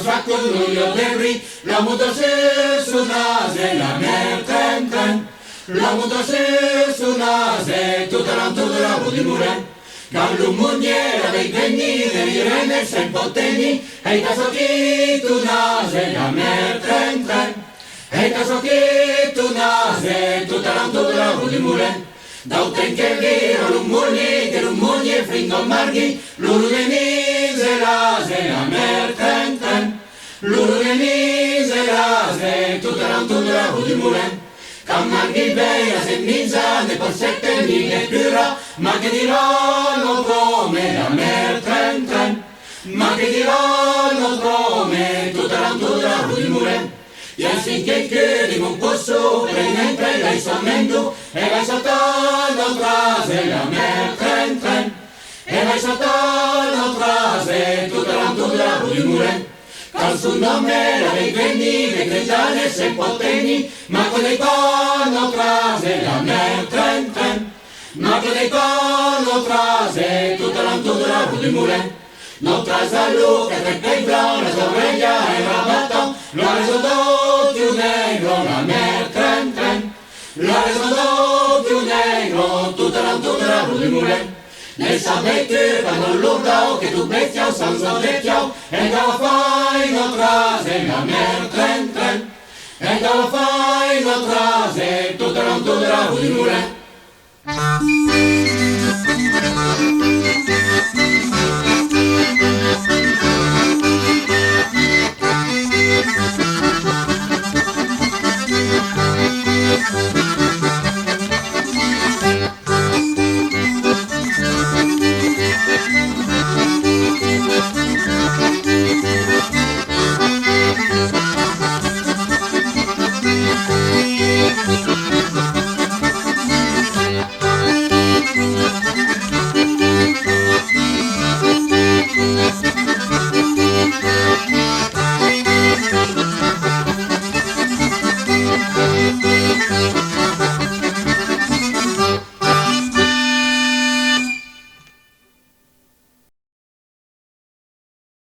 fa con l'olio del riz, la moto sul naso e la mer tren tren. La moto sul naso e tutta la rue di Muren. Carlo Mugniera dei degni, dei rene sem poteni, e i casochi tu naso e la mer tren tren. E i casochi tu naso e tutta la rue di Muren. Dauten che vero l'umugni, che l'umugni fringo marghi, l'uru de miserase, la mer tren tren. L'uru de miserase, tutta la rue di Muren. Cammarghi beia se misa, ne porsette mille pura, ma che diranno come la mer tren tren. Ma che diranno come tutta la rue di Muren. E affinché chiedi un posto, prende lei sommendo, e vai saltando frase la mer tren tren. E vai saltando frase tutta la rue di Muren. Cal sul nome la dei veni, le cretane se poteni, ma con dei panno frase la mer tren tren. Ma con dei panno frase tutta la rue di Muren. No trasa Luca, tre pebra, la sorella e rabatta, lo ha reso più negro, la mer tren tren. Lo ha reso più negro, tutta la rue di Muren. Ne sapete, quando l'urgao, che tu becchiao, senza vecchiao, e dava fai no trase, la mer tren tren. E dava fai no trase, tutta la rue di Muren.